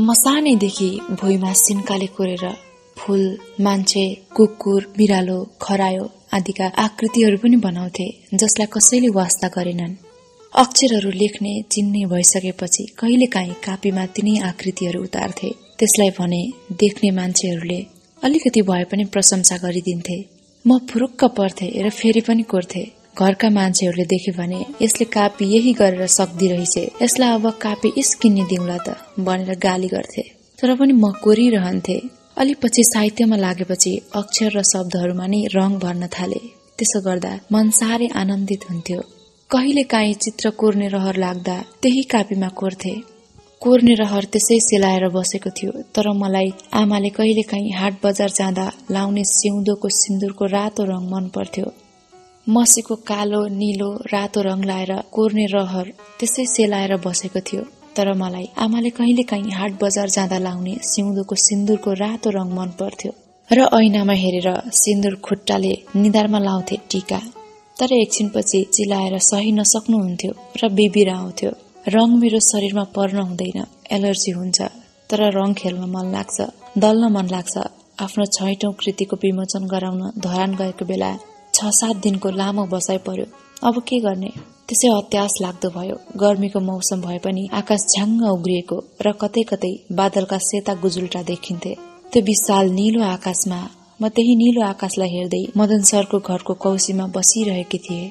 म सानैदेखि भुइँमा सिन्काले कोरेर फूल, मान्छे, कुकुर, बिरालो, खरायो आदिका आकृतिहरू पनि बनाउँथे, जसलाई कसैले वास्ता गरेनन्। अक्षरहरू लेख्ने, चिन्ने भइसकेपछि कहिलेकाहीँ कापीमा तिनै आकृतिहरू उतार्थे। त्यसलाई भने देख्ने मान्छेहरूले अलिकति भए पनि प्रशंसा गरिदिन्थे। म फुरुक्क पर्थे र फेरि पनि कोर्थे। घरका मान्छेहरूले देखे भने यसले कापी यही गरेर सक्दी रहेछ, यसलाई अब कापी इस किन्ने दिउँला त भनेर गाली गर्थे। तर पनि म कोरिरहन्थे। अलि पछि साहित्यमा लागेपछि अक्षर र शब्दहरूमा नै रङ भर्न थाले। त्यसो गर्दा मन साह्रै आनन्दित हुन्थ्यो। कहिले काहीँ चित्र कोर्ने रहर लाग्दा त्यही कापीमा कोर्थे। कोर्ने रहर त्यसै सेलाएर बसेको थियो। तर मलाई आमाले कहिले काहीँ हाट बजार जाँदा लाउने सिउँदोको सिन्दुरको रातो रङ मन पर्थ्यो। मसीको कालो, नीलो, रातो रङ लाएर कोर्ने रहर त्यसै सेलाएर बसेको थियो। तर मलाई आमाले कहिले काहीँ हाट बजार जाँदा लाउने सिउँदोको सिन्दुरको रातो रङ मन पर्थ्यो। र ऐनामा हेरेर सिन्दुर खुट्टाले निधारमा लाउँथे टीका। तर एकछिनपछि चिलाएर सही नसक्नुहुन्थ्यो र बिबिर आउँथ्यो। रङ मेरो शरीरमा पर्न हुँदैन, एलर्जी हुन्छ। तर रङ खेल्न मन लाग्छ, दल्न मन लाग्छ। आफ्नो 6औं कृतिको विमोचन गराउन धरान गएको बेला 6-7 दिनको लामो बसाइ पर्यो। अब के गर्ने? त्यसै अत्यास लाग्दो भयो। गर्मीको मौसम भए पनि आकाश झ्याङ्ग उग्रिएको र कतै कतै बादलका सेता गुजुल्टा देखिन्थे। त्यो विशाल नीलो आकाशमा म त्यही नीलो आकाशलाई हेर्दै मदन सरको घरको कौसीमा बसिरहेकी थिए।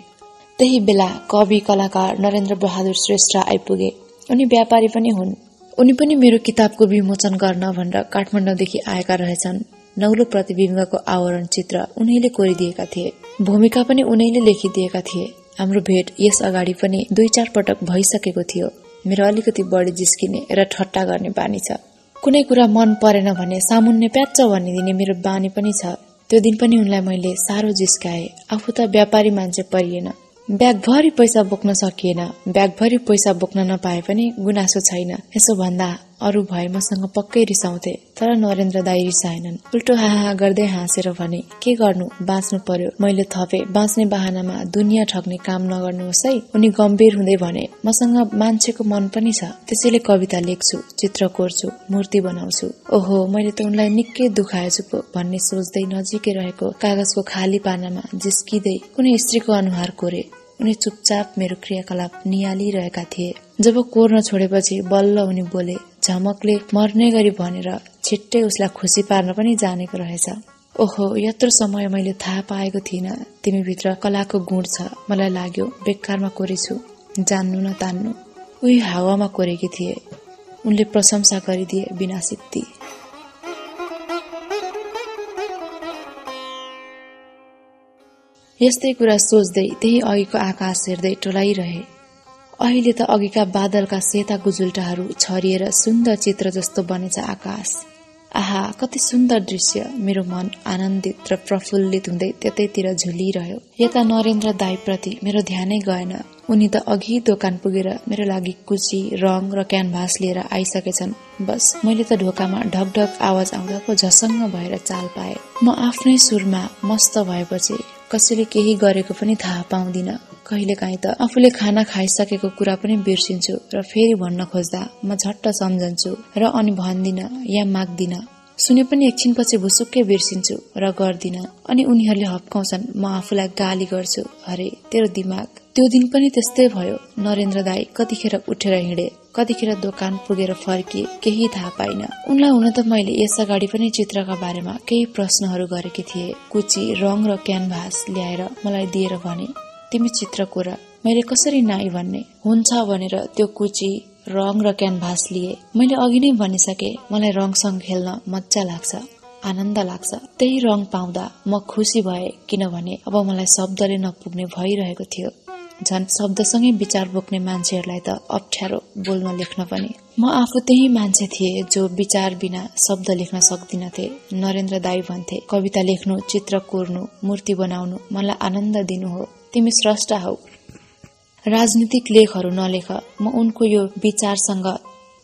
त्यही बेला कवि कलाकार नरेन्द्र बहादुर श्रेष्ठ आइपुगे। उनी व्यापारी पनि हुन्। उनी पनि मेरो किताबको विमोचन गर्न भनेर काठमाडौँदेखि आएका रहेछन्। नौलो प्रतिबिम्बको आवरण चित्र उनैले कोरिदिएका थिए। भूमिका पनि उनैले लेखिदिएका थिए। हाम्रो भेट यस अगाडि पनि 2-4 पटक भइसकेको थियो। मेरो अलिकति बढी जिस्किने र ठट्टा गर्ने बानी छ। कुनै कुरा मन परेन भने सामुन्ने प्याच्च भनिदिने मेरो बानी पनि छ। त्यो दिन पनि उनलाई मैले साह्रो जिस्काए। आफू त व्यापारी मान्छे परिएन। ब्यागभरि पैसा बोक्न सकिएन। ब्यागभरि पैसा बोक्न नपाए पनि गुनासो छैन। यसो भन्दा अरू भए मसँग पक्कै रिसाउँथे। तर नरेन्द्र दाई रिसाएनन्। उल्टो हाहा गर्दै हाँसेर भने, के गर्नु, बाँच्नु पर्यो। मैले थपे, बाँच्ने बहानामा दुनियाँ ठग्ने काम नगर्नुहोस् है। उनी गम्भीर हुँदै भने, मसँग मान्छेको मन पनि छ। त्यसैले कविता लेख्छु, चित्र कोर्छु, मूर्ति बनाउँछु। ओहो, मैले त उनलाई निकै दुखाएछु पो भन्ने सोच्दै नजिकै रहेको कागजको खाली पानामा जिस्किँदै कुनै स्त्रीको अनुहार कोरे। उनी चुपचाप मेरो क्रियाकलाप निहालिरहेका थिए। जब कोर्न छोडेपछि बल्ल उनी बोले, झमकले मर्ने गरी भनेर छिट्टै उसलाई खुसी पार्न पनि जानेको रहेछ। ओहो, यत्रो समय मैले थाहा पाएको थिइनँ तिमीभित्र कलाको गुण छ। मलाई लाग्यो बेकारमा कोरेछु, जान्नु न तान्नु। उही हावामा कोरेकी थिए। उनले प्रशंसा गरिदिए बिना सित्ती। यस्तै कुरा सोच्दै त्यही अघिको आकाश हेर्दै टोलाइरहे। अहिले त अघिका बादलका सेता गुजुल्टाहरू छरिएर सुन्दर चित्र जस्तो बनेछ आकाश। आहा, कति सुन्दर दृश्य। मेरो मन आनन्दित र प्रफुल्लित हुँदै त्यतैतिर झुलिरह्यो। यता नरेन्द्र दाईप्रति मेरो ध्यानै गएन। उनी त अघि दोकान पुगेर मेरो लागि कुची, रङ र क्यानभास लिएर आइसकेछन्। बस मैले त ढोकामा ढकढक आवाज आउँदा पो झसङ्ग भएर चाल पाए। म आफ्नै सुरमा मस्त भएपछि कसैले केही गरेको पनि थाहा पाउँदिन। कहिलेकाहीँ त आफूले खाना खाइसकेको कुरा पनि बिर्सिन्छु र फेरि भन्न खोज्दा म झट्ट सम्झन्छु र अनि भन्दिन या माग्दिन। सुने पनि एकछिनपछि भुसुक्कै बिर्सिन्छु र गर्दिन। अनि उनीहरूले हप्काउँछन्, म आफूलाई गाली गर्छु। अरे तेरो दिमाग। त्यो दिन पनि त्यस्तै भयो। नरेन्द्र दाई कतिखेर उठेर हिँडे, कतिखेर दोकान पुगेर फर्किए, केही थाहा पाइन। उनलाई हुन त मैले यस अगाडि पनि चित्रका बारेमा केही प्रश्नहरू गरेकी थिए। कुची, रङ र क्यानभास ल्याएर मलाई दिएर भने, तिमी चित्र कोर। मैले कसरी नाइ भन्ने? हुन्छ भनेर त्यो कुची, रङ र क्यानभास लिए। मैले अघि नै भनिसके, मलाई रङसँग खेल्न मजा लाग्छ, आनन्द लाग्छ। त्यही रङ पाउँदा म खुसी भए, किनभने अब मलाई शब्दले नपुग्ने भइरहेको थियो। झन् शब्दसँगै विचार बोक्ने मान्छेहरूलाई त अप्ठ्यारो बोल्न लेख्न पनि। म आफू त्यही मान्छे थिए जो विचार बिना शब्द लेख्न सक्दिनथे। नरेन्द्र दाई भन्थे, कविता लेख्नु, चित्र कोर्नु, मूर्ति बनाउनु मलाई आनन्द दिनु हो। तिमी स्रष्टा हौ। राजनीतिक लेखहरू नलेख। म उनको यो विचारसँग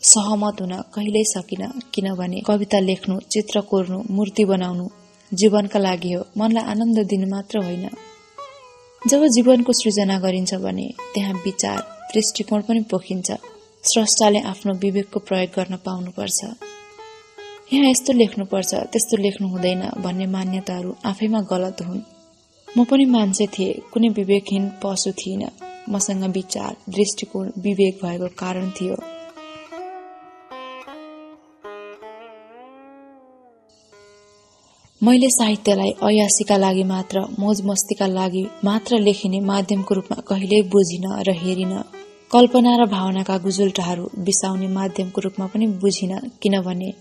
सहमत हुन कहिल्यै सकिन, किनभने कविता लेख्नु, चित्र कोर्नु, मूर्ति बनाउनु जीवनका लागि हो, मनलाई आनन्द दिनु मात्र होइन। जब जीवनको सृजना गरिन्छ भने त्यहाँ विचार, दृष्टिकोण पनि पोखिन्छ। स्रष्टाले आफ्नो विवेकको प्रयोग गर्न पाउनुपर्छ। यहाँ यस्तो लेख्नुपर्छ, त्यस्तो लेख्नु हुँदैन भन्ने मान्यताहरू आफैमा गलत हुन्। म पनि मान्छे थिए, कुनै विवेकहीन पशु थिइन। मसँग विचार, दृष्टिकोण, विवेक भएको कारण थियो। मैले साहित्यलाई अयासीका लागि मात्र, मोज मस्तीका लागि मात्र लेखिने माध्यमको रूपमा कहिल्यै बुझिन र हेरिन। कल्पना र भावनाका गुजुल्टाहरू बिसाउने माध्यमको रूपमा पनि बुझिन, किनभने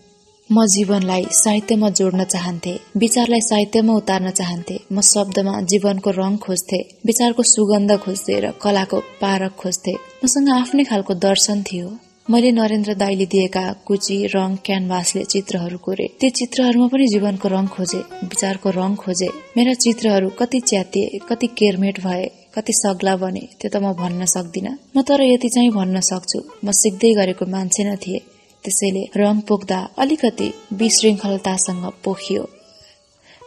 म जीवनलाई साहित्यमा जोड्न चाहन्थे, विचारलाई साहित्यमा उतार्न चाहन्थे। म शब्दमा जीवनको रङ खोज्थे, विचारको सुगन्ध खोज्थे र कलाको पारक खोज्थे। मसँग आफ्नै खालको दर्शन थियो। मैले नरेन्द्र दाइले दिएका कुची, रङ, क्यानभासले चित्रहरू कोरे। ती चित्रहरूमा पनि जीवनको रङ खोजे, विचारको रङ खोजे। मेरा चित्रहरू कति च्यातिए, कति केरमेट भए, कति सग्ला बने, त्यो त म भन्न सक्दिन। म तर यति चाहिँ भन्न सक्छु, म सिक्दै गरेको मान्छे न थिए। त्यसैले रङ पोख्दा अलिकति विशृङ्खलतासँग पोखियो,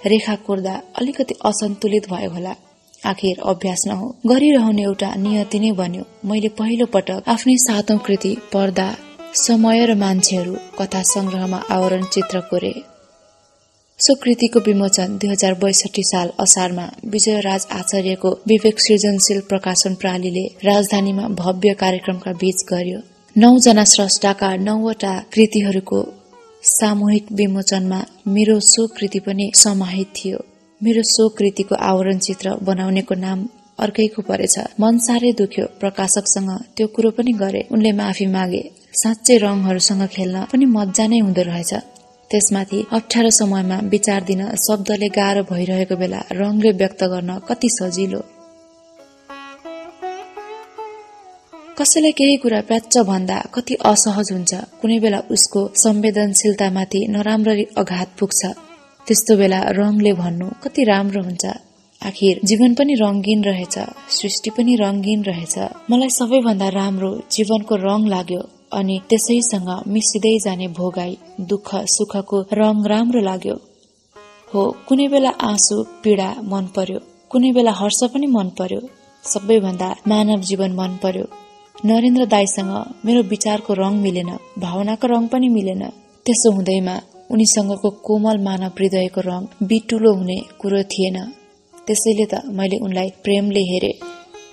रेखा कोर्दा अलिकति असन्तुलित भयो होला। आखिर अभ्यास न हो, गरिरहने एउटा नियति नै बन्यो। मैले पहिलो पटक आफ्नै 7औं कृति पर्दा, समय र मान्छेहरू कथा संग्रहमा आवरण चित्र कोरे। सो कृतिको विमोचन 2062 साल असारमा विजयराज आचार्यको विवेक सृजनशील प्रकाशन प्रणालीले राजधानीमा भव्य कार्यक्रमका बीच गर्यो। 9 जना स्रष्टाका 9वटा कृतिहरूको सामूहिक विमोचनमा मेरो सो कृति पनि समाहित थियो। मेरो सो कृतिको आवरण चित्र बनाउनेको नाम अर्कैको परेछ। मन साह्रै दुख्यो। प्रकाशकसँग त्यो कुरो पनि गरे। उनले माफी मागे। साँच्चै रङहरूसँग खेल्न पनि मजा नै हुँदो रहेछ। त्यसमाथि अप्ठ्यारो समयमा विचार दिन शब्दले गाह्रो भइरहेको बेला रङले व्यक्त गर्न कति सजिलो। कसैलाई केही कुरा प्याच्च भन्दा कति असहज हुन्छ। कुनै बेला उसको संवेदनशीलतामाथि नराम्ररी आघात पुग्छ। त्यस्तो बेला रङले भन्नु कति राम्रो हुन्छ। आखिर जीवन पनि रंगीन रहेछ, सृष्टि पनि रंगीन रहेछ। मलाई सबैभन्दा राम्रो जीवनको रङ लाग्यो अनि त्यसैसँग मिसिँदै जाने भोगाई, दुःख सुखको रङ राम्रो लाग्यो। हो, कुनै बेला आँसु, पीडा मन पर्यो, कुनै बेला हर्ष पनि मन पर्यो। सबैभन्दा मानव जीवन मन पर्यो। नरेन्द्र दाइसँग मेरो विचारको रङ मिलेन, भावनाको रङ पनि मिलेन। त्यसो हुँदैमा उनीसँगको कोमल मानव हृदयको रङ बिटुलो हुने कुरो थिएन। त्यसैले त मैले उनलाई प्रेमले हेरे।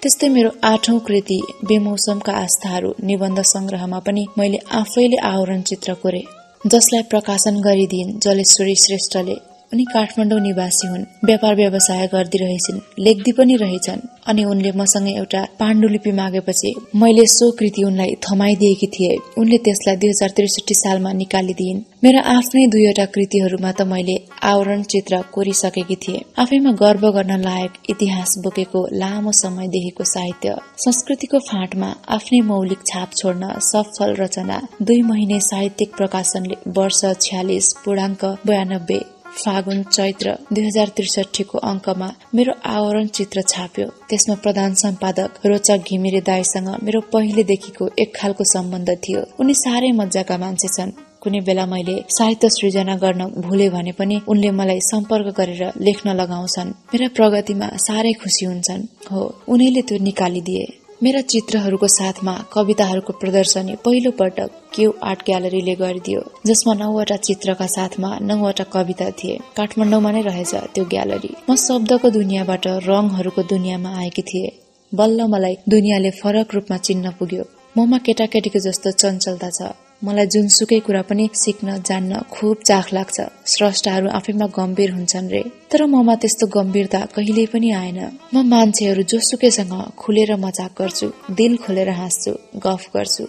त्यस्तै मेरो 8औं कृति बेमौसमका आस्थाहरू निबन्ध संग्रहमा पनि मैले आफैले आवरण चित्र कोरे, जसलाई प्रकाशन गरिदिइन् जलेश्वरी श्रेष्ठले। उनी काठमाडौँ निवासी हुन्, व्यापार व्यवसाय गर्दिरहेछिन्, लेख्दी पनि रहेछन्। अनि उनले मसँग एउटा पाण्डुलिपि मागेपछि मैले सो कृति उनलाई थमाइदिएकी थिए। उनले त्यसलाई 2063 सालमा निकालिदिइन्। मेरा आफ्नै 2वटा कृतिहरूमा त मैले आवरण चित्र कोरिसकेकी थिए। आफैमा गर्व गर्न लायक इतिहास बोकेको लामो समयदेखिको साहित्य संस्कृतिको फाँटमा आफ्नै मौलिक छाप छोड्न सफल रचना 2 महिने साहित्यिक प्रकाशनले वर्ष 46 पूर्णाङ्क 92 फागुन चैत्र 2063 को अंकमा मेरो आवरण चित्र छाप्यो। त्यसमा प्रधान सम्पादक रोचक घिमिरे दाइसँग मेरो पहिलेदेखिको एक खालको सम्बन्ध थियो। उनी साह्रै मज्जाका मान्छे छन्। कुनै बेला मैले साहित्य सृजना गर्न भुले भने पनि उनले मलाई सम्पर्क गरेर लेख्न लगाउँछन्। मेरा प्रगतिमा साह्रै खुसी हुन्छन्। हो, उनीले त्यो निकालिदिए। मेरा चित्रहरूको साथमा कविताहरूको प्रदर्शनी पहिलो पटक क्यू आर्ट ग्यालरीले गरिदियो, जसमा 9वटा चित्रका साथमा 9वटा कविता थिए। काठमाडौँमा नै रहेछ त्यो ग्यालरी। म शब्दको दुनियाँबाट रङहरूको दुनियाँमा आएकी थिए। बल्ल मलाई दुनियाँले फरक रूपमा चिन्न पुग्यो। ममा केटाकेटीको जस्तो चञ्चलता छ। मलाई जुनसुकै कुरा पनि सिक्न जान्न खुब चाख लाग्छ। स्रष्टाहरू आफैमा गम्भीर हुन्छन् रे, तर ममा त्यस्तो गम्भीरता कहिल्यै पनि आएन। म मान्छेहरू जोसुकैसँग खुलेर मजाक गर्छु, दिल खोलेर हाँस्छु, गफ गर्छु।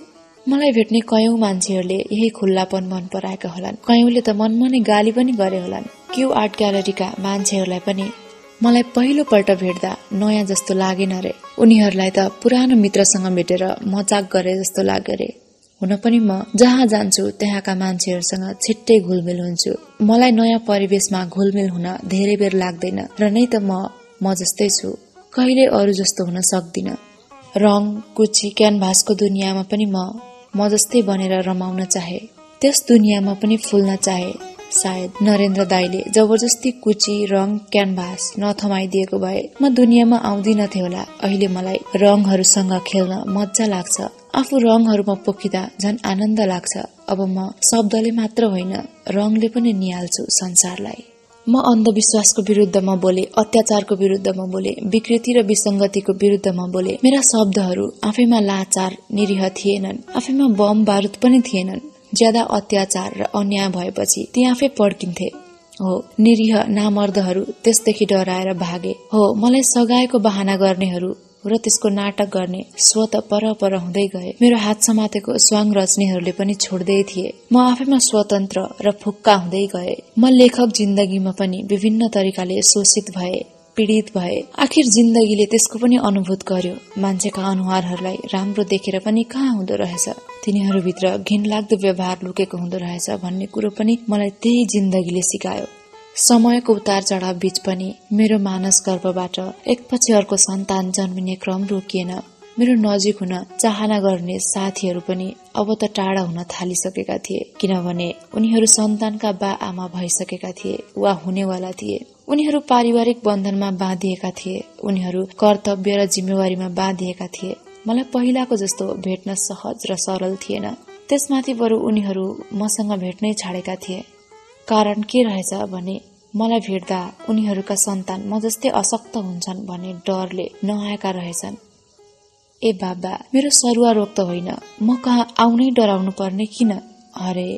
मलाई भेट्ने कयौं मान्छेहरूले यही खुल्लापन मन पराएका होलान्। कयौंले त मनमनै गाली पनि गरे होलान्। क्यू आर्ट ग्यालरीका मान्छेहरूलाई पनि मलाई पहिलो पल्ट भेट्दा नयाँ जस्तो लागेन रे। उनीहरूलाई त पुरानो मित्रसँग भेटेर मजाक गरे जस्तो लाग्यो रे। हुन पनि म जहाँ जान्छु त्यहाँका मान्छेहरूसँग छिट्टै घुलमिल हुन्छु। मलाई नयाँ परिवेशमा घुलमिल हुन धेरै बेर लाग्दैन र नै त म जस्तै छु। कहिले अरू जस्तो हुन सक्दिन। रङ, कुची, क्यानभासको दुनियाँमा पनि म जस्तै बनेर रमाउन चाहे, त्यस दुनियाँमा पनि फुल्न चाहे। सायद नरेन्द्र दाइले जबरजस्ती कुची, रङ, क्यानभास नथमाइदिएको भए म दुनियाँमा आउँदिनथे होला। अहिले मलाई रङहरूसँग खेल्न मजा लाग्छ। आफू रङहरूमा पोखिँदा झन् आनन्द लाग्छ। अब म शब्दले मात्र होइन, रङले पनि निहाल्छु संसारलाई। म अन्धविश्वासको विरुद्धमा बोले, अत्याचारको विरुद्धमा बोले, विकृति र विसंगतिको विरुद्धमा बोले। मेरा शब्दहरू आफैमा लाचार निरीह थिएनन्, आफैमा बम बारुद पनि थिएनन्। ज्यादा अत्याचार र अन्याय भएपछि ती आफै पड्किन्थे। हो, निरीह नामर्दहरू त्यसदेखि डराएर भागे। हो, मलाई सगाएको बहाना गर्नेहरू र त्यसको नाटक गर्ने स्वत पर हुँदै गए। मेरो हात समातेको स्वाङ रच्नेहरूले पनि छोड्दै थिए। म आफैमा स्वतन्त्र र फुक्का हुँदै गए। म लेखक जिन्दगीमा पनि विभिन्न तरिकाले शोषित भए, पीडित भए। आखिर जिन्दगीले त्यसको पनि अनुभूत गर्यो। मान्छेका अनुहारहरूलाई राम्रो देखेर पनि कहाँ हुँदो रहेछ, तिनीहरूभित्र घिनलाग्दो व्यवहार लुकेको हुँदो रहेछ भन्ने कुरो पनि मलाई त्यही जिन्दगीले सिकायो। समयको उतार चढाव बीच पनि मेरो मानस गर्भबाट एकपछि अर्को सन्तान जन्मिने क्रम रोकिएन। मेरो नजिक हुन चाहना गर्ने साथीहरू पनि अब त टाढा हुन थालिसकेका थिए, किनभने उनीहरू सन्तानका बा आमा भइसकेका थिए वा हुनेवाला थिए। उनीहरू पारिवारिक बन्धनमा बाँधिएका थिए, उनीहरू कर्तव्य र जिम्मेवारीमा बाँधिएका थिए। मलाई पहिलाको जस्तो भेट्न सहज र सरल थिएन। त्यसमाथि बरु उनीहरू मसँग भेट्नै छाडेका थिए। कारण के रहेछ भने मलाई भेट्दा उनीहरूका सन्तान म जस्तै अशक्त हुन्छन् भन्ने डरले नआएका रहेछन्। ए बाबा, मेरो सरुवा रोग त होइन, म कहाँ आउनै डराउनु पर्ने किन? अरे,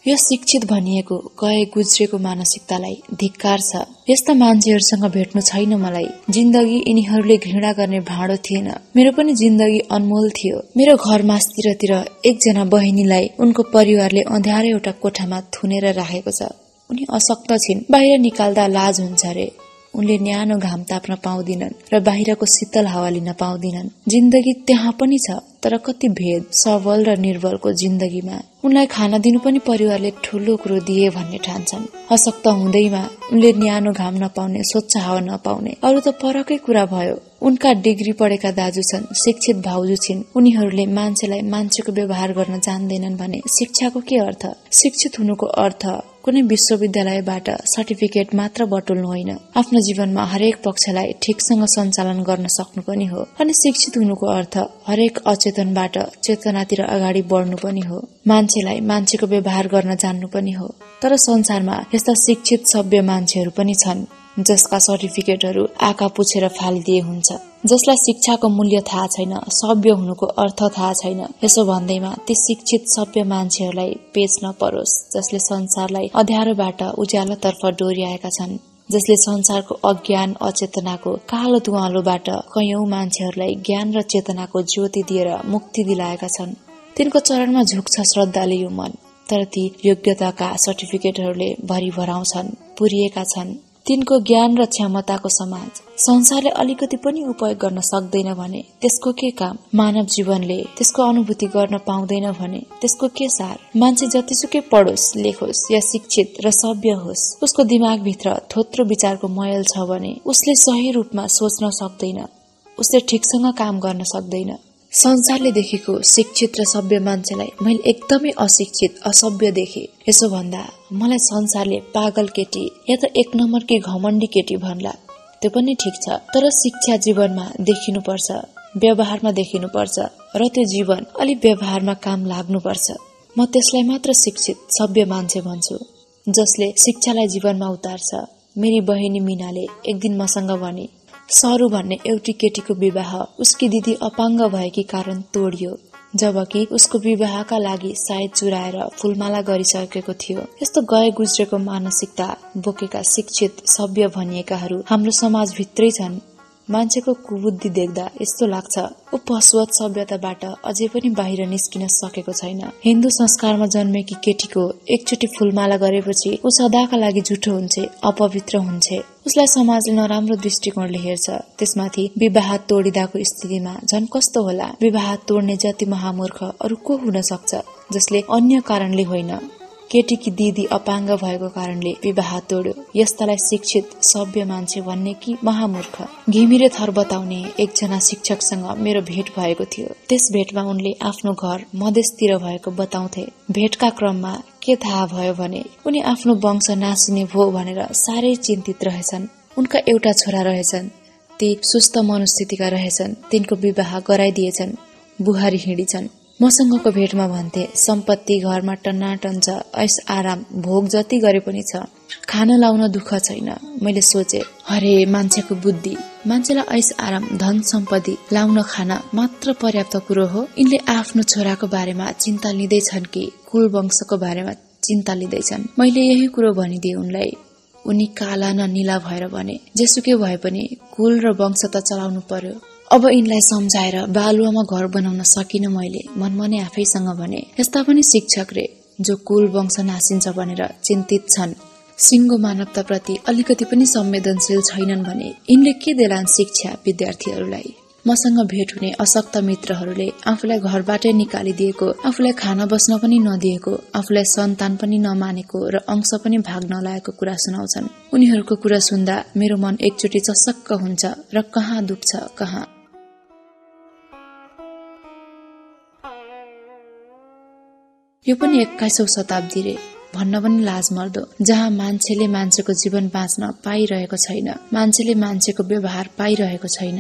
यो शिक्षित भनिएको गए गुज्रेको मानसिकतालाई धिक्कार छ। यस्ता मान्छेहरूसँग भेट्नु छैन मलाई। जिन्दगी यिनीहरूले घृणा गर्ने भाँडो थिएन। मेरो पनि जिन्दगी अनमोल थियो। मेरो घर मास्तिरतिर एकजना बहिनीलाई उनको परिवारले अँध्यारो एउटा कोठामा थुनेर राखेको छ। उनी अशक्त छिन्, बाहिर निकाल्दा लाज हुन्छ रे। उनले न्यानो घाम ताप्न पाउँदिनन् र बाहिरको शीतल हावा लिन पाउँदिनन्। जिन्दगी त्यहाँ पनि छ, तर कति भेद सबल र निर्बलको जिन्दगीमा। उनलाई खाना दिनु पनि परिवारले ठूलो कुरो दिए भन्ने ठान्छन्। अशक्त हुँदैमा उनले न्यानो घाम नपाउने, स्वच्छ हावा नपाउने, अरू त परकै कुरा भयो। उनका डिग्री पढेका दाजु छन्, शिक्षित भाउजू छिन्। उनीहरूले मान्छेलाई मान्छेको व्यवहार गर्न जान्दैनन् भने शिक्षाको के अर्थ? शिक्षित हुनुको अर्थ कुनै विश्वविद्यालयबाट सर्टिफिकेट मात्र बटुल्नु होइन, आफ्नो जीवनमा हरेक पक्षलाई ठिकसँग सञ्चालन गर्न सक्नु पनि हो। अनि शिक्षित हुनुको अर्थ हरेक अचेतनबाट चेतनातिर अगाडि बढ्नु पनि हो। मान्छेलाई मान्छेको व्यवहार गर्न जान्नु पनि हो। तर संसारमा यस्ता शिक्षित सभ्य मान्छेहरू पनि छन् जसका सर्टिफिकेटहरू आँखा पुछेर फालिदिए हुन्छ, जसलाई शिक्षाको मूल्य थाहा छैन, सभ्य हुनुको अर्थ थाहा छैन। यसो भन्दैमा ती शिक्षित सभ्य मान्छेहरूलाई पेच नपरोस्, जसले संसारलाई अँध्यारोबाट उज्यालोतर्फ डोर्याएका छन्, जसले संसारको अज्ञान अचेतनाको कालो धुवालोबाट कयौं मान्छेहरूलाई ज्ञान र चेतनाको ज्योति दिएर मुक्ति दिलाएका छन्। तिनको चरणमा झुक्छ श्रद्धाले यो मन। तर ती योग्यताका सर्टिफिकेटहरूले भरि भराउँछन्, पुरिएका छन्। तिनको ज्ञान र क्षमताको समाज संसारले अलिकति पनि उपयोग गर्न सक्दैन भने त्यसको के काम? मानव जीवनले त्यसको अनुभूति गर्न पाउँदैन भने त्यसको के सार? मान्छे जतिसुकै पढोस्, लेखोस् या शिक्षित र सभ्य होस्, उसको दिमागभित्र थोत्रो विचारको मैल छ भने उसले सही रूपमा सोच्न सक्दैन, उसले ठिकसँग काम गर्न सक्दैन। संसारले देखेको शिक्षित र सभ्य मान्छेलाई मैले एकदमै अशिक्षित, असभ्य देखे। यसो भन्दा मलाई संसारले पागल केटी या त एक नम्बरकी घमण्डी केटी भन्ला, त्यो पनि ठिक छ। तर शिक्षा जीवनमा देखिनुपर्छ, व्यवहारमा देखिनुपर्छ र त्यो जीवन अलि व्यवहारमा काम लाग्नुपर्छ। म त्यसलाई मात्र शिक्षित, सभ्य मान्छे भन्छु, जसले शिक्षालाई जीवनमा उतार्छ। मेरी बहिनी मीनाले एक दिन मसँग भने, सरू भन्ने एउटी केटीको विवाह उसकी दिदी अपाङ्ग भएकी कारण तोडियो, जबकि उसको विवाहका लागि सायद चुराएर फूलमाला गरिसकेको थियो। यस्तो गए गुज्रेको मानसिकता बोकेका शिक्षित सभ्य भनिएकाहरू हाम्रो समाजभित्रै छन्। मान्छेको कुबुद्धि देख्दा यस्तो लाग्छ ऊ पशुवत सभ्यताबाट अझै पनि बाहिर निस्किन सकेको छैन। हिन्दू संस्कारमा जन्मेकी केटीको एकचोटि फूलमाला गरेपछि ऊ सदाका लागि झुठो हुन्छ, अपवित्र हुन्छ। उसलाई समाजले नराम्रो दृष्टिकोणले हेर्छ। त्यसमाथि विवाह तोडिदाको स्थितिमा झन् कस्तो होला? विवाह तोड्ने जति महामूर्ख अरू को हुन सक्छ जसले अन्य कारणले होइन, केटीकी दिदी अपाङ्ग भएको कारणले विवाह तोड्यो। यस्तालाई शिक्षित सभ्य मान्छे भन्ने कि महामूर्ख? घिमिरे थर बताउने एकजना शिक्षकसँग मेरो भेट भएको थियो। त्यस भेटमा उनले आफ्नो घर मधेसतिर भएको बताउँथे। भेटका क्रममा के थाहा भयो भने उनी आफ्नो वंश नासिने भो भनेर साह्रै चिन्तित रहेछन्। उनका एउटा छोरा रहेछन्, ती सुस्त मनोस्थितिका रहेछन्। तिनको विवाह गराइदिएछन्, बुहारी हिँडिछन्। मसँगको भेटमा भन्थे, सम्पत्ति घरमा टन्नाटन छ, ऐस आराम भोग जति गरे पनि छ, खाना लाउन दुःख छैन। मैले सोचे, अरे मान्छेको बुद्धि, मान्छेलाई ऐस आराम धन सम्पत्ति लाउन खान मात्र पर्याप्त कुरो हो। यिनले आफ्नो छोराको बारेमा चिन्ता लिँदैछन् कि कुल वंशको बारेमा चिन्ता लिँदैछन्। मैले यही कुरो भनिदिए उनलाई। उनी काला न नीला भएर भने, जेसुकै भए पनि कुल र वंश त चलाउनु पर्यो। अब यिनलाई सम्झाएर बालुवामा घर बनाउन सकिन। मैले मनमनै आफैसँग भने, यस्ता पनि शिक्षक रे जो कुल वंश नासिन्छ भनेर चिन्तित छन्, सिङ्गो मानवताप्रति अलिकति पनि संवेदनशील छैनन् भने यिनले के देलान् शिक्षा विद्यार्थीहरूलाई। मसँग भेट हुने अशक्त मित्रहरूले आफूलाई घरबाटै निकालिदिएको, आफूलाई खाना बस्न पनि नदिएको, आफूलाई सन्तान पनि नमानेको र अंश पनि भाग नलाएको कुरा सुनाउँछन्। उनीहरूको कुरा सुन्दा मेरो मन एकचोटि चसक्क हुन्छ र कहाँ दुख्छ कहाँ। यो पनि 21औं शताब्दी रे भन्न पनि लाज मर्दो, जहाँ मान्छेले मान्छेको जीवन बाँच्न पाइरहेको छैन, मान्छेले मान्छेको व्यवहार पाइरहेको छैन।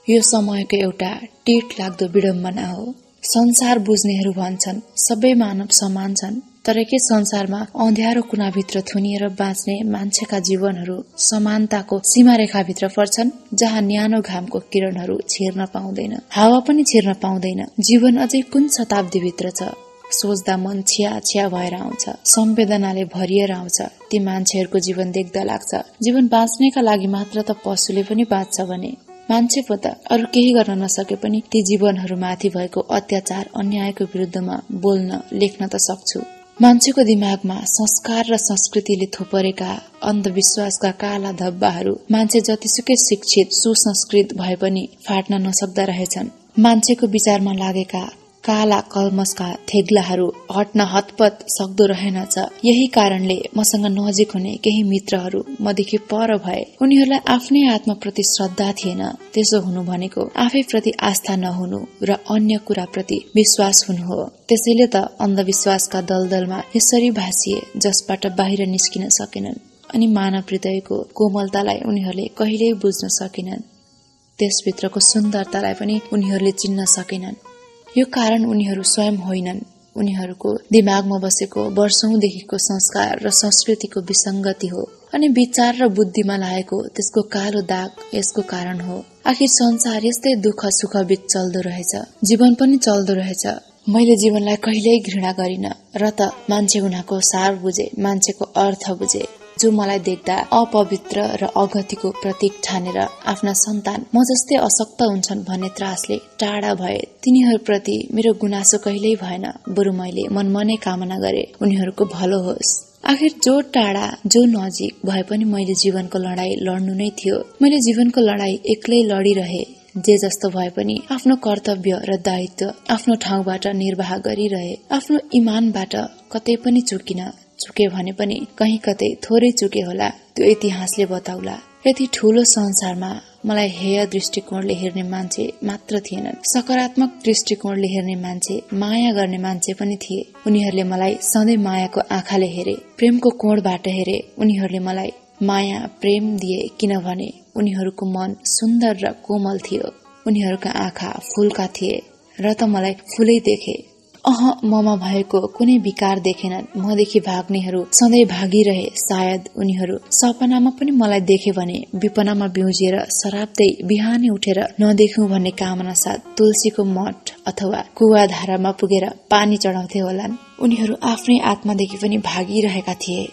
यो समयको एउटा टिट लाग्दो विडम्बना हो। संसार बुझ्नेहरू भन्छन् सबै मानव समान छन्, तर के संसारमा अँध्यारो कुनाभित्र थुनिएर बाँच्ने मान्छेका जीवनहरू समानताको सीमारेखाभित्र पर्छन्, जहाँ न्यानो घामको किरणहरू छिर्न पाउँदैन, हावा पनि छिर्न पाउँदैन। जीवन अझै कुन शताब्दीभित्र छ? सोच्दा मन छिया छिया भएर आउँछ, संवेदनाले भरिएर आउँछ। ती मान्छेहरूको जीवन देख्दा लाग्छ जीवन बाँच्नेका लागि मात्र त पशुले पनि बाँच्छ भने, मान्छे पो त अरू केही गर्न नसके पनि ती जीवनहरूमाथि भएको अत्याचार अन्यायको विरुद्धमा बोल्न लेख्न त सक्छु। मान्छेको दिमागमा संस्कार र संस्कृतिले थोपरेका अन्धविश्वासका काला धब्बाहरू मान्छे जतिसुकै शिक्षित सुसंस्कृत भए पनि फाट्न नसक्दा रहेछन्। मान्छेको विचारमा लागेका काला कल्मसका थेग्लाहरू हट्न हतपत सक्दो रहेनछ। यही कारणले मसँग नजिक हुने केही मित्रहरू मदेखि पर भए। उनीहरूलाई आफ्नै आत्माप्रति श्रद्धा थिएन। त्यसो हुनु भनेको आफैप्रति आस्था नहुनु र अन्य कुराप्रति विश्वास हुनु हो। त्यसैले त अन्धविश्वासका दलदलमा यसरी भासिए जसबाट बाहिर निस्किन सकेनन्। अनि मानव हृदयको कोमलतालाई उनीहरूले कहिल्यै बुझ्न सकेनन्। त्यसभित्रको सुन्दरतालाई पनि उनीहरूले चिन्न सकेनन्। यो कारण उनीहरू स्वयं होइनन्, उनीहरूको दिमागमा बसेको वर्षौंदेखिको संस्कार र संस्कृतिको विसंगति हो। अनि विचार र बुद्धिमा लागेको त्यसको कालो दाग यसको कारण हो। आखिर संसार यस्तै दुःख सुख बीच चल्दो रहेछ, जीवन पनि चल्दो रहेछ। मैले जीवनलाई कहिल्यै घृणा गरिन र त मान्छे हुनाको सार बुझे, मान्छेको अर्थ बुझे। जो मलाई देख्दा अपवित्र र अगतिको प्रतीक ठानेर आफ्ना सन्तान म जस्तै अशक्त हुन्छन् भन्ने त्रासले टाढा भए। तिनीहरूप्रति मेरो गुनासो कहिल्यै भएन, बरु मैले मनमनै कामना गरे उनीहरूको भलो होस्। आखिर जो टाढा जो नजिक भए पनि मैले जीवनको लडाई लड्नु नै थियो। मैले जीवनको लडाई एक्लै लडिरहे। जे जस्तो भए पनि आफ्नो कर्तव्य र दायित्व आफ्नो ठाउँबाट निर्वाह गरिरहे। आफ्नो इमानबाट कतै पनि चुके भने पनि कहीँ कतै थोरै चुके होला, त्यो इतिहासले बताउला। यति ठूलो संसारमा मलाई हेय दृष्टिकोणले हेर्ने मान्छे मात्र थिएनन्, सकारात्मक दृष्टिकोणले हेर्ने मान्छे, माया गर्ने मान्छे पनि थिए। उनीहरूले मलाई सधैँ मायाको आँखाले हेरे, प्रेमको कोणबाट हेरे। उनीहरूले मलाई माया प्रेम दिए किनभने उनीहरूको मन सुन्दर र कोमल थियो। उनीहरूका आँखा फूलका थिए र त मलाई फूलै देखे। ममा भएको कुनै विकार देखेनन्। मदेखि भाग्नेहरू सधैँ भागिरहे। सायद उनीहरू सपनामा पनि मलाई देखे भने विपनामा बिउजिएर शराब्दै बिहानै उठेर नदेखौं भन्ने कामना साथ तुलसीको मठ अथवा कुवाधारामा पुगेर पानी चढाउँथे होलान्। उनीहरू आफ्नै आत्मादेखि पनि भागिरहेका थिए।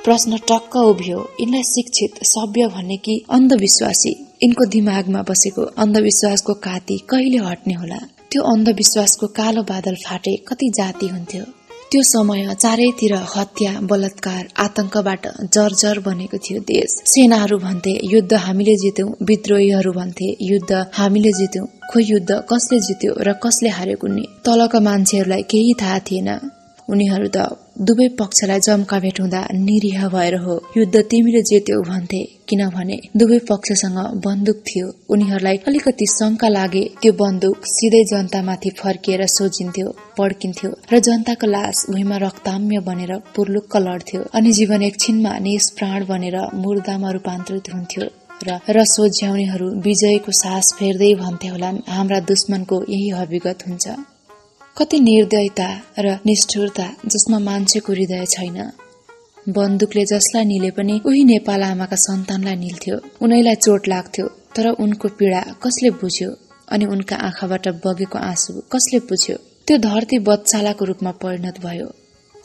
प्रश्न टक्क उभियो, यिनलाई शिक्षित सभ्य भन्ने कि अन्धविश्वासी? यिनको दिमागमा बसेको अन्धविश्वासको काती कहिले हट्ने होला? त्यो अन्धविश्वासको कालो बादल फाटे कति जाति हुन्थ्यो। त्यो समय चारैतिर हत्या बलात्कार आतंकबाट जर्जर बनेको थियो देश। सेनाहरू भन्थे युद्ध हामीले जित्यौं, विद्रोहीहरू भन्थे युद्ध हामीले जित्यौं। खोइ युद्ध कसले जित्यो र कसले हार्यो कुन्नी तलका मान्छेहरूलाई केही थाहा थिएन। उनीहरू त दुवै पक्षलाई जम्का भेटुँदा निरीह भएर हो युद्ध तिमीले जित्यौ भन्थे, किनभने दुवै पक्षसँग बन्दुक थियो। उनीहरूलाई अलिकति शंका लागे त्यो बन्दुक सिधै जनतामाथि फर्किएर सोझिन्थ्यो, पड्किन्थ्यो र जनताको लास भुइँमा रक्ताम्य बनेर पुर्लुक्क लड्थ्यो। अनि जीवन एकछिनमा निष्प्राण बनेर मुर्दामा रूपान्तरित हुन्थ्यो र सोझ्याउनेहरू विजयको सास फेर्दै भन्थे होलान्, हाम्रा दुश्मनको यही हविगत हुन्छ। कति निर्दयता र निष्ठुरता जसमा मान्छेको हृदय छैन। बन्दुकले जसलाई निले पनि उही नेपाल आमाका सन्तानलाई निल्थ्यो। उनैलाई चोट लाग्थ्यो, तर उनको पीडा कसले बुझ्यो अनि उनका आँखाबाट बगेको आँसु कसले बुझ्यो? त्यो धरती वधशालाको रूपमा परिणत भयो,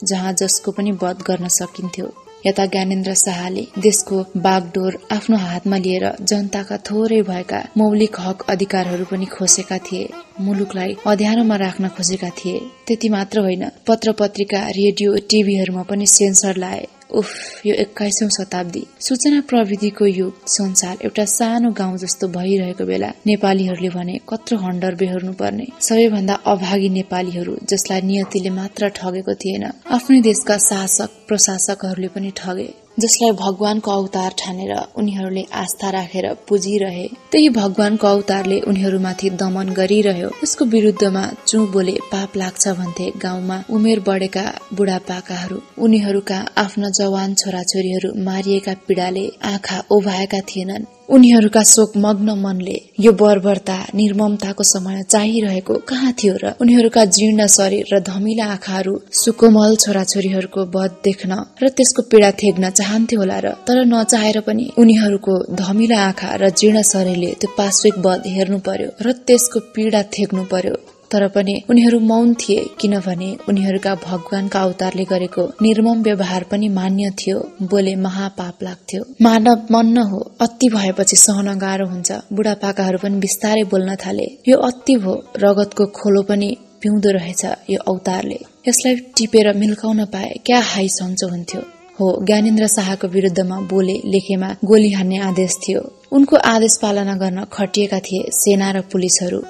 जहाँ जसको पनि वध गर्न सकिन्थ्यो। यता ज्ञानेन्द्र शाहले देशको बागडोर आफ्नो हातमा लिएर जनताका थोरै भएका मौलिक हक अधिकारहरू पनि खोसेका थिए, मुलुकलाई अँध्यारोमा राख्न खोजेका थिए। त्यति मात्र होइन, पत्र पत्रिका, रेडियो, टिभीहरूमा पनि सेन्सर लाए। उफ, यो 21औं शताब्दी सूचना प्रविधिको युग, संसार एउटा सानो गाउँ जस्तो भइरहेको बेला नेपालीहरूले भने कत्रो हन्डर बेहोर्नु पर्ने। सबैभन्दा अभागी नेपालीहरू, जसलाई नियतिले मात्र ठगेको थिएन, आफ्नै देशका शासक प्रशासकहरूले पनि ठगे। जसलाई भगवानको अवतार ठानेर उनीहरूले आस्था राखेर पुजिरहे, त्यही भगवानको अवतारले उनीहरूमाथि दमन गरिरह्यो। यसको विरुद्धमा चु बोले पाप लाग्छ भन्थे गाउँमा उमेर बढेका बुढापाकाहरू। उनीहरूका आफ्ना जवान छोराछोरीहरू मारिएका पीडाले आँखा ओभाएका थिएनन्। उनीहरूका शोकमग्न मनले यो बर्बरता, निर्ममताको समय चाहिरहेको कहाँ थियो र? उनीहरूका जीर्ण शरीर र धमिला आँखाहरू सुकोमल छोराछोरीहरूको वध देख्न र त्यसको पीडा थेग्न चाहन्थ्यो होला र? तर नचाहेर पनि उनीहरूको धमिला आँखा र जीर्ण शरीरले त्यो पाश्विक वध हेर्नु पर्यो र त्यसको पीडा थेग्नु पर्यो। तर पनि उनीहरू मौन थिए, किनभने उनीहरूका भगवानका अवतारले गरेको निर्मम व्यवहार पनि मान्य थियो। बोले महापाप लाग्थ्यो। मानव मन न हो, अति भएपछि सहन गाह्रो हुन्छ। बुढापाकाहरू पनि बिस्तारै बोल्न थाले। यो अति भो, रगतको खोलो पनि पिउँदो रहेछ यो अवतारले। यसलाई टिपेर मिल्काउन पाए क्या हाई सन्चो हुन्थ्यो। हो, ज्ञानेन्द्र शाहको विरुद्धमा बोले लेखेमा गोली हान्ने आदेश थियो। उनको आदेश पालना गर्न खटिएका थिए सेना र पुलिसहरू।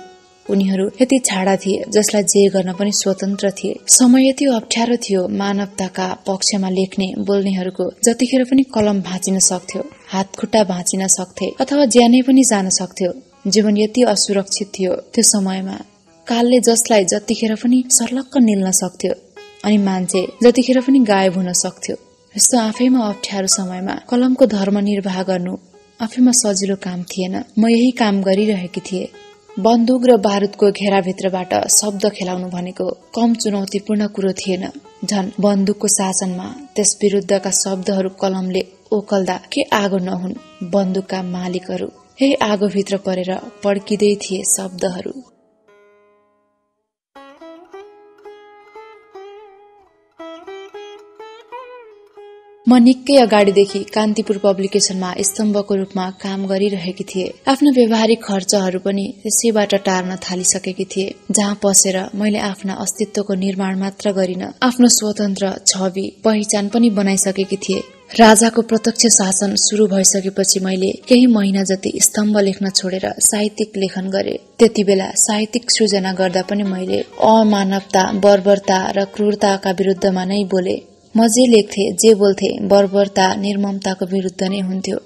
उनीहरू यति छाडा थिए जसलाई जे गर्न पनि स्वतन्त्र थिए। समय यति अप्ठ्यारो थियो, मानवताका पक्षमा लेख्ने बोल्नेहरूको जतिखेर पनि कलम भाँचिन सक्थ्यो, हात खुट्टा भाँचिन सक्थे, अथवा ज्यानै पनि जान सक्थ्यो। जीवन यति असुरक्षित थियो त्यो समयमा। कालले जसलाई जतिखेर पनि सर्लक्क निल्न सक्थ्यो अनि मान्छे जतिखेर पनि गायब हुन सक्थ्यो। यस्तो आफैमा अप्ठ्यारो समयमा कलमको धर्म निर्वाह गर्नु आफैमा सजिलो काम थिएन। म यही काम गरिरहेकी थिए। बन्दुक र बारुदको घेराभित्रबाट शब्द खेलाउनु भनेको कम चुनौतीपूर्ण कुरो थिएन। झन् बन्दुकको शासनमा त्यस विरुद्धका शब्दहरू कलमले ओकल्दा के आगो नहुन्। बन्दुकका मालिकहरू यही आगोभित्र परेर पड्किँदै थिए शब्दहरू। म निकै अगाडिदेखि कान्तिपुर पब्लिकेशनमा स्तम्भको रूपमा काम गरिरहेकी थिए। आफ्ना व्यवहारिक खर्चहरू पनि त्यसैबाट टार्न थालिसकेकी थिए। जहाँ पसेर मैले आफ्ना अस्तित्वको निर्माण मात्र गरिन, आफ्नो स्वतन्त्र छवि पहिचान पनि बनाइसकेकी थिए। राजाको प्रत्यक्ष शासन सुरु भइसकेपछि मैले केही महिना जति स्तम्भ लेख्न छोडेर साहित्यिक लेखन गरे। त्यति बेला साहित्यिक सृजना गर्दा पनि मैले अमानवता, बर्बरता र क्रूरताका विरुद्धमा नै बोले। म जे लेख्थे, जे बोल्थे, बर्बरता, निर्ममताको विरुद्ध नै हुन्थ्यो।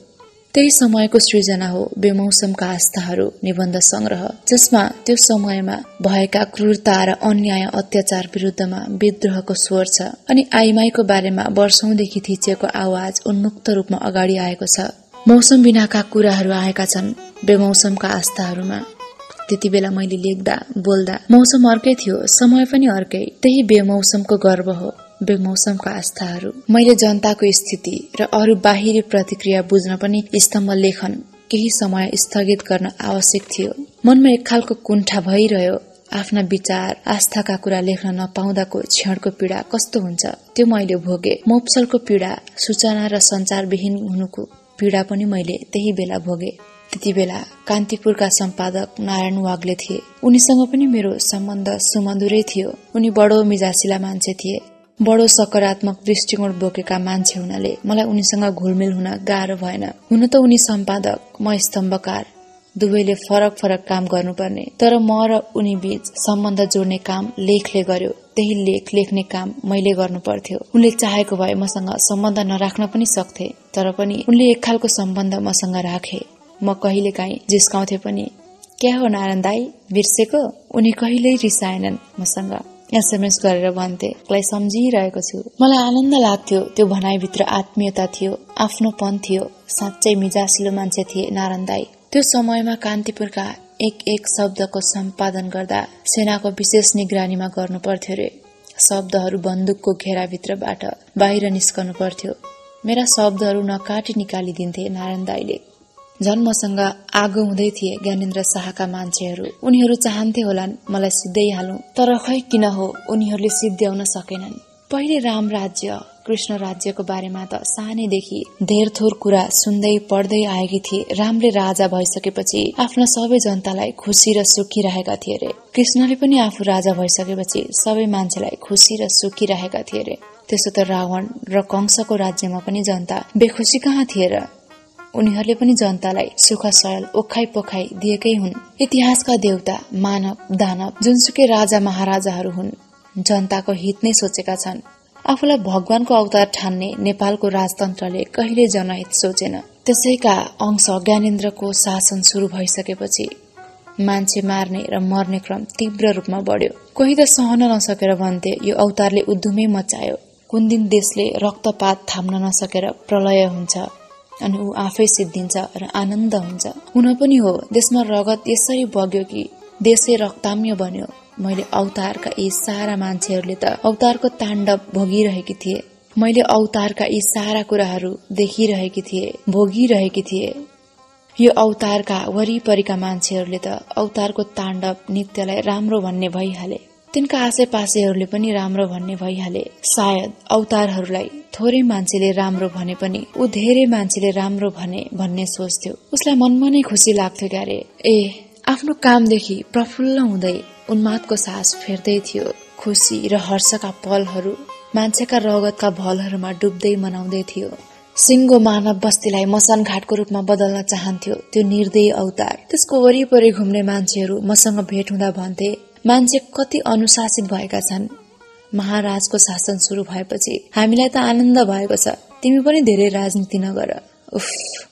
त्यही समयको सृजना हो बेमौसमका आस्थाहरू निबन्ध संग्रह, जसमा त्यो समयमा भएका क्रूरता र अन्याय अत्याचार विरुद्धमा विद्रोहको स्वर छ अनि आइमाईको बारेमा वर्षौंदेखि थिचिएको आवाज उन्मुक्त रूपमा अगाडि आएको छ। मौसम बिनाका कुराहरू आएका छन् बेमौसमका आस्थाहरूमा। त्यति बेला मैले लेख्दा बोल्दा मौसम अर्कै थियो, समय पनि अर्कै। त्यही बेमौसमको गर्व हो बेमौसमका आस्थाहरू। मैले जनताको स्थिति र अरू बाहिरी प्रतिक्रिया बुझ्न पनि स्तम्भ लेखन केही समय स्थगित गर्न आवश्यक थियो। मनमा एक खालको कुण्ठा भइरह्यो। आफ्ना विचार, आस्थाका कुरा लेख्न नपाउँदाको क्षणको पीडा कस्तो हुन्छ त्यो मैले भोगे। मोपसलको पीडा, सूचना र सञ्चारविहीन हुनुको पीडा पनि मैले त्यही बेला भोगे। त्यति बेला कान्तिपुरका सम्पादक नारायण वाग्ले थिए। उनीसँग पनि मेरो सम्बन्ध सुमधुरै थियो। उनी बडो मिजासिला मान्छे थिए। बडो सकारात्मक दृष्टिकोण बोकेका मान्छे हुनाले मलाई उनीसँग घुलमिल हुन गाह्रो भएन। हुन त उनी सम्पादक, म स्तम्भकार, दुवैले फरक फरक काम गर्नुपर्ने। तर म र उनी बीच सम्बन्ध जोड्ने काम लेखले गर्यो। त्यही लेख लेख्ने काम मैले गर्नु पर्थ्यो। उनले चाहेको भए मसँग सम्बन्ध नराख्न पनि सक्थे, तर पनि उनले एक खालको सम्बन्ध मसँग राखे। म कहिलेकाहीँ जिस्काउँथे पनि, क्या हो नारायण दाई, बिर्सेको? उनी कहिल्यै रिसाएनन्। मसँग एसएमएस गरेर भन्थे, "लाई सम्झिरहेको छु।" मलाई आनन्द लाग्थ्यो। त्यो भनाइभित्र आत्मीयता थियो, आफ्नोपन थियो। साँच्चै मिजासिलो मान्छे थिए नारायण दाई। त्यो समयमा कान्तिपुरका एक एक शब्दको सम्पादन गर्दा सेनाको विशेष निगरानीमा गर्नु पर्थ्यो रे। शब्दहरू बन्दुकको घेराभित्रबाट बाहिर निस्कनु पर्थ्यो। मेरा शब्दहरू नकाटी निकालिदिन्थे नारायण दाइले। झन् मसँग आगो हुँदै थिए ज्ञानेन्द्र शाहका मान्छेहरू। उनीहरू चाहन्थे होलान् मलाई सिद्ध्याइहालौं, तर खै किन हो उनीहरूले सिद्ध्याउन सकेनन्। पहिले राम राज्य कृष्ण राज्यको बारेमा त सानैदेखि धेर थोर कुरा सुन्दै पढ्दै आएकी थिए। रामले राजा भइसकेपछि आफ्ना सबै जनतालाई खुसी र सुखी राखेका थिए रे। कृष्णले पनि आफू राजा भइसकेपछि सबै मान्छेलाई खुसी र सुखी राखेका थिए रे। त्यसो त रावण र कंसको राज्यमा पनि जनता बेखुसी कहाँ थिए र? उनीहरूले पनि जनतालाई सुख सयल ओखाइ पोखाइ दिएकै हुन्। इतिहासका देउता मानव दानव जुनसुकै राजा महाराजाहरू हुन्, जनताको हित नै सोचेका छन्। आफूलाई भगवानको अवतार ठान्ने नेपालको राजतन्त्रले कहिले जनहित सोचेन। त्यसैका अंश ज्ञानेन्द्रको शासन शुरू भइसकेपछि मान्छे मार्ने र मर्ने क्रम तीव्र रूपमा बढ्यो। कोही त सहन नसकेर भन्थे यो अवतारले उद्धुमै मचायो। कुन दिन देशले रक्तपात थाम्न नसकेर प्रलय हुन्छ अनि ऊ आफै सिद्धिन्छ र आनन्द हुन्छ। हुन पनि हो, देशमा रगत यसरी बग्यो कि देशै रक्ताम्य बन्यो। मैले अवतारका यी सारा मान्छेहरूले त अवतारको ताण्डव भोगिरहेकी थिए। मैले अवतारका यी सारा कुराहरू देखिरहेकी थिए, भोगिरहेकी थिए। यो अवतारका वरिपरिका मान्छेहरूले त अवतारको ताण्डव नृत्यलाई राम्रो भन्ने भइहाले। तिनका आसेपासेहरूले पनि राम्रो भन्ने भइहाले। सायद अवतारहरूलाई थोरै मान्छेले राम्रो भने पनि ऊ धेरै मान्छेले राम्रो भने भन्ने सोच्थ्यो। उसलाई मनमा नै खुसी लाग्थ्यो क्यारे। आफ्नो कामदेखि प्रफुल्ल हुँदै उन्मादको सास फेर्दै थियो। खुसी र हर्षका पलहरू मान्छेका रगतका भलहरूमा डुब्दै मनाउँदै थियो। सिङ्गो मानव बस्तीलाई मसान घाटको रूपमा बदल्न चाहन्थ्यो त्यो निर्दयी अवतार। त्यसको वरिपरि घुम्ने मान्छेहरू मसँग भेट हुँदा भन्थे, मान्छे कति अनुशासित भएका छन्। महाराजको शासन शुरू भएपछि हामीलाई त आनन्द भएको छ, तिमी पनि धेरै राजनीति नगर। उफ,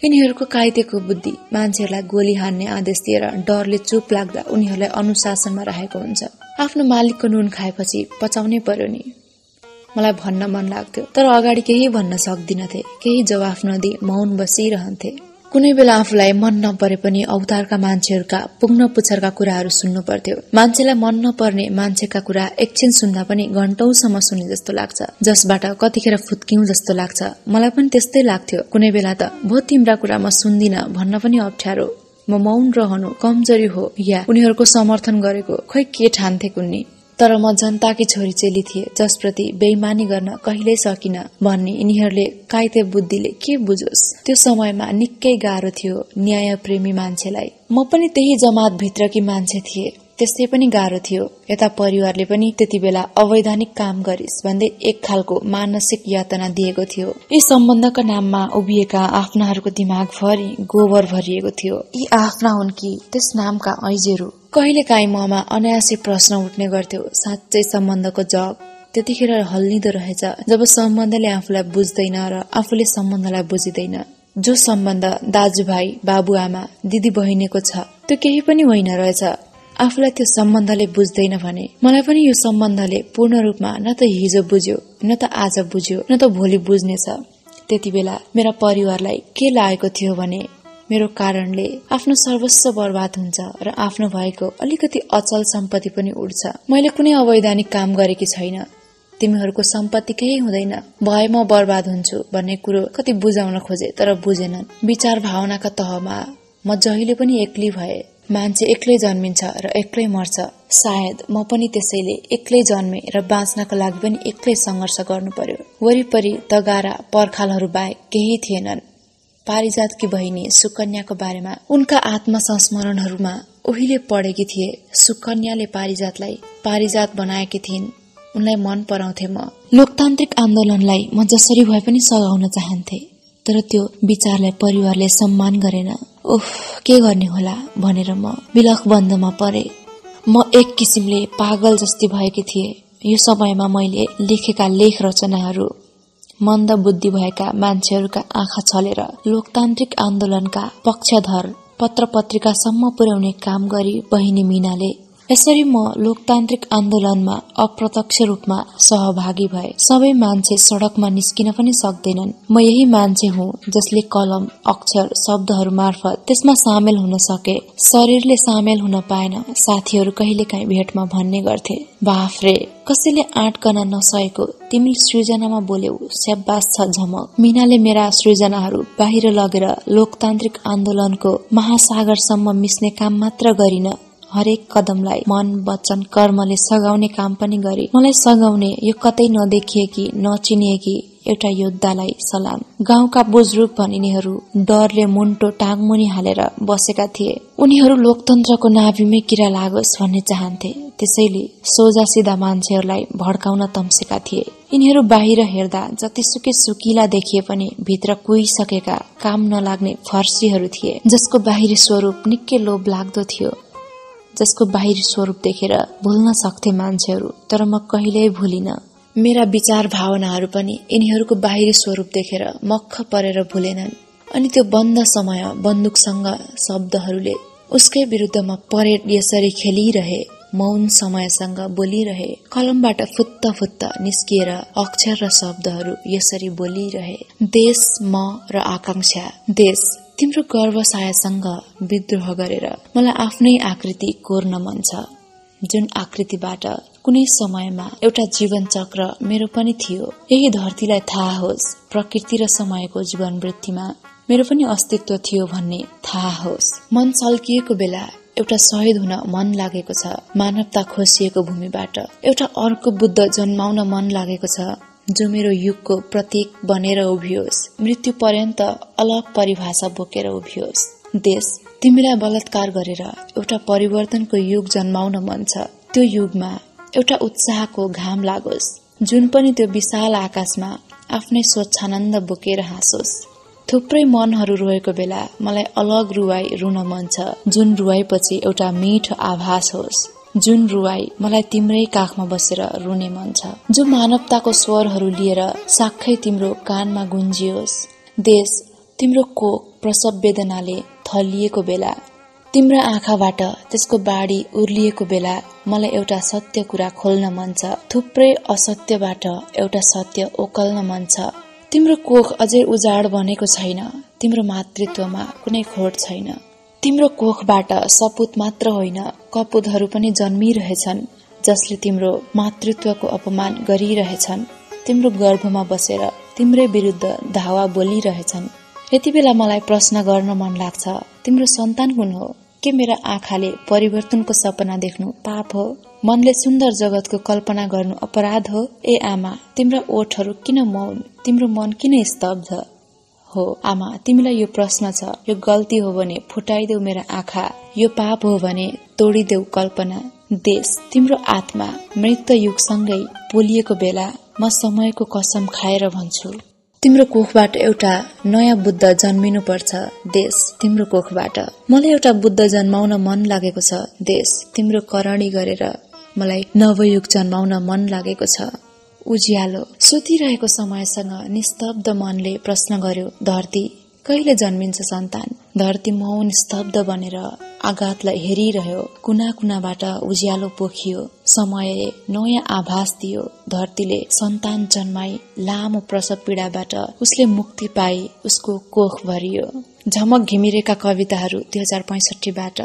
यिनीहरूको काइतेको बुद्धि मान्छेहरूलाई गोली हान्ने आदेश दिएर डरले चुप लाग्दा उनीहरूलाई अनुशासनमा राखेको हुन्छ। आफ्नो मालिकको नुन खाएपछि पचाउनै पर्यो नि। मलाई भन्न मन लाग्थ्यो, तर अगाडि केही भन्न सक्दिनथे। केही जवाफ नदिई मौन बसिरहन्थे। कुनै बेला आफूलाई मन नपरे पनि अवतारका मान्छेहरूका पुग्न पुच्छरका कुराहरू सुन्नु पर्थ्यो। मान्छेलाई मन नपर्ने मान्छेका कुरा एकछिन सुन्दा पनि घण्टौसम्म सुने जस्तो लाग्छ, जसबाट कतिखेर फुत्किउँ जस्तो लाग्छ। मलाई पनि त्यस्तै लाग्थ्यो। कुनै बेला त भो तिम्रा कुरा म सुन्दिन भन्न पनि अप्ठ्यारो। म मौन रहनु कमजोरी हो या उनीहरूको समर्थन गरेको खोइ के ठान्थे कुन्नी। तर म जनताकी छोरी चेली थिए जसप्रति बेइमानी गर्न कहिल्यै सकिन भन्ने यिनीहरूले काइते बुद्धिले के बुझोस्। त्यो समयमा निकै गाह्रो थियो न्याय प्रेमी मान्छेलाई। म पनि त्यही जमात भित्रकी मान्छे थिए, त्यसै पनि गाह्रो थियो। यता परिवारले पनि त्यति बेला अवैधानिक काम गरिस् भन्दै एक खालको मानसिक यातना दिएको थियो। यी सम्बन्धका नाममा उभिएका आफ्नाहरूको दिमागभरि गोबर भरिएको थियो। यी आफ्ना हुन् कि त्यस नामका ऐजेरू? कहिले काहीँ ममा अनायासै प्रश्न उठ्ने गर्थ्यो, साँच्चै सम्बन्धको जग त्यतिखेर हल्लिँदो रहेछ जब सम्बन्धले आफूलाई बुझ्दैन र आफूले सम्बन्धलाई बुझिँदैन। जो सम्बन्ध दाजुभाइ बाबुआमा दिदी बहिनीको छ त्यो केही पनि होइन रहेछ। आफूलाई त्यो सम्बन्धले बुझ्दैन भने मलाई पनि यो सम्बन्धले पूर्ण रूपमा न त हिजो बुझ्यो, न त आज बुझ्यो, न त भोलि बुझ्नेछ। त्यति बेला मेरा परिवारलाई के लागेको थियो भने मेरो कारणले आफ्नो सर्वस्व बर्बाद हुन्छ र आफ्नो भएको अलिकति अचल सम्पत्ति पनि उड्छ। मैले कुनै अवैधानिक काम गरेकी छैन, तिमीहरूको सम्पत्ति केही हुँदैन, भए म बर्बाद हुन्छु भन्ने कुरो कति बुझाउन खोजे तर बुझेनन्। विचार भावनाका तहमा म जहिले पनि एक्लै भए। मान्छे एक्लै जन्मिन्छ र एक्लै मर्छ। सायद म पनि त्यसैले एक्लै जन्मे र बाँच्नका लागि पनि एक्लै संघर्ष गर्नु पर्यो। वरिपरि तगारा पर्खालहरू बाहेक केही थिएनन्। पारिजातकी बहिनी सुकन्याको बारेमा उनका आत्मसंस्मरणहरूमा उहिले पढेकी थिए। सुकन्याले पारिजातलाई पारिजात बनाएकी थिइन्। उनलाई मन पराउँथे म। लोकतान्त्रिक आन्दोलनलाई म जसरी भए पनि सघाउन चाहन्थे, तर त्यो विचारलाई परिवारले सम्मान गरेन। उफ, के गर्ने होला भनेर म विलखबन्धमा परे। म एक किसिमले पागल जस्ती भएकी थिए। यो समयमा मैले लेखेका लेख रचनाहरू मन्द बुद्धि भएका मान्छेहरूका आँखा छलेर लोकतान्त्रिक आन्दोलनका पक्षधर पत्र पत्रिकासम्म पुर्याउने काम गरी बहिनी मीनाले यसरी म लोकतान्त्रिक आन्दोलनमा अप्रत्यक्ष रूपमा सहभागी भए। सबै मान्छे सडकमा निस्किन पनि सक्दैनन्। म यही मान्छे हुँ जसले कलम, अक्षर, शब्दहरू मार्फत त्यसमा सामेल हुन सके। शरीरले सामेल हुन पाएन। साथीहरू कहिलेकाहीँ भेटमा भन्ने गर्थे, बाफ रे, कसैले आँट गर्न नसकेको तिमी सृजनामा बोल्यौ, स्याबास छ झमक। मीनाले मेरा सृजनाहरू बाहिर लगेर लोकतान्त्रिक आन्दोलनको महासागरसम्म मिस्ने काम मात्र गरिन, हरेक कदमलाई मन, वचन, कर्मले सघाउने काम पनि गरे। मलाई सघाउने यो कतै नदेखिएकी, नचिनिएकी एउटा योद्धालाई सलाम। गाउँका बुजुर्ग भनिनेहरू डरले मुन्टो टाङमुनि हालेर बसेका थिए। उनीहरू लोकतन्त्रको नाभिमै किरा लागोस् भन्ने चाहन्थे। त्यसैले सोझा सिधा मान्छेहरूलाई भड्काउन तम्सेका थिए। यिनीहरू बाहिर हेर्दा जतिसुकै सुकिला देखिए पनि भित्र कुहिसकेका, काम नलाग्ने फर्सीहरू थिए, जसको बाहिरी स्वरूप निकै लोभ लाग्दो थियो। जसको बाहिरी स्वरूप देखेर भुल्न सक्थे मान्छेहरू, तर म कहिल्यै भुलिन। मेरा विचार भावनाहरू पनि यिनीहरूको बाहिरी स्वरूप देखेर मक्ख परेर भुलेनन्। अनि त्यो बन्द समय बन्दुकसँग शब्दहरूले उसकै विरुद्धमा परेड यसरी खेलिरहे। मौन समयसँग बोलिरहे। कलमबाट फुत्त फुत्त निस्किएर अक्षर र शब्दहरू यसरी बोलिरहे। देश, म र आकांक्षा। देश, तिम्रो गर्वसायसँग विद्रोह गरेर मलाई आफ्नै आकृति कोर्न मन छ, जुन आकृतिबाट कुनै समयमा एउटा जीवन चक्र मेरो पनि थियो। यही धरतीलाई थाहा होस्, प्रकृति र समयको जीवन वृत्तिमा मेरो पनि अस्तित्व थियो भन्ने थाहा होस्। मन सल्किएको बेला एउटा शहीद हुन मन लागेको छ। मानवता खोसिएको भूमिबाट एउटा अर्को बुद्ध जन्माउन मन लागेको छ, जो मेरो युगको प्रतीक बनेर उभियोस्, मृत्यु पर्यन्त अलग परिभाषा बोकेर उभियोस्। देश, तिमीलाई बलात्कार गरेर एउटा परिवर्तनको युग जन्माउन मन छ। त्यो युगमा एउटा उत्साहको घाम लागोस्, जुन पनि त्यो विशाल आकाशमा आफ्नै स्वच्छानन्द बोकेर हाँसोस्। थुप्रै मनहरू रोएको बेला मलाई अलग रुवाई रुन मन छ, जुन रुवाईपछि एउटा मिठो आभास होस्। जुन रुवाई मलाई तिम्रै काखमा बसेर रुने मन छ, जो मानवताको स्वरहरू लिएर साक्खै तिम्रो कानमा गुन्जियोस्। देश, तिम्रो कोख प्रसव वेदनाले थलिएको बेला, तिम्रा आँखाबाट त्यसको बाढी उर्लिएको बेला मलाई एउटा सत्य कुरा खोल्न मन छ। थुप्रै असत्यबाट एउटा सत्य ओकल्न मन छ। तिम्रो कोख अझै उजाड बनेको छैन। तिम्रो मातृत्वमा कुनै खोट छैन। तिम्रो कोखबाट सपुत मात्र होइन, कपुतहरू पनि जन्मिरहेछन्, जसले तिम्रो मातृत्वको अपमान गरिरहेछन्। तिम्रो गर्भमा बसेर तिम्रै विरुद्ध धावा बोलिरहेछन्। यति बेला मलाई प्रश्न गर्न मन लाग्छ, तिम्रो सन्तान कुन हो? के मेरा आँखाले परिवर्तनको सपना देख्नु पाप हो? मनले सुन्दर जगतको कल्पना गर्नु अपराध हो? ए आमा, तिम्रा ओठहरू किन मौन? तिम्रो मन किन स्तब्ध हो? आमा, तिमीलाई यो प्रश्न छ। यो गल्ती हो भने फुटाइदेऊ मेरा आँखा, यो पाप हो भने तोडिदेऊ कल्पना। देश, तिम्रो आत्मा मृत्यु युगसँगै पोलिएको बेला म समयको कसम खाएर भन्छु, तिम्रो कोखबाट एउटा नयाँ बुद्ध जन्मिनु पर्छ। देश, तिम्रो कोखबाट मलाई एउटा बुद्ध जन्माउन मन लागेको छ। देश, तिम्रो करणी गरेर मलाई नवयुग जन्माउन मन लागेको छ। उज्यालो, सुतिरहेको समयसँग निस्तब्ध मनले प्रश्न गर्यो, धरती कहिले जन्मिन्छ सन्तान? धरती मौन स्तब्ध बनेर आघातलाई हेरिरह्यो। कुना कुनाबाट उज्यालो पोखियो। समयले नयाँ आभास दियो। धरतीले सन्तान जन्माई। लामो प्रसव पीडाबाट उसले मुक्ति पाई। उसको कोख भरियो। झमक घिमिरेका कविताहरू 2065बाट।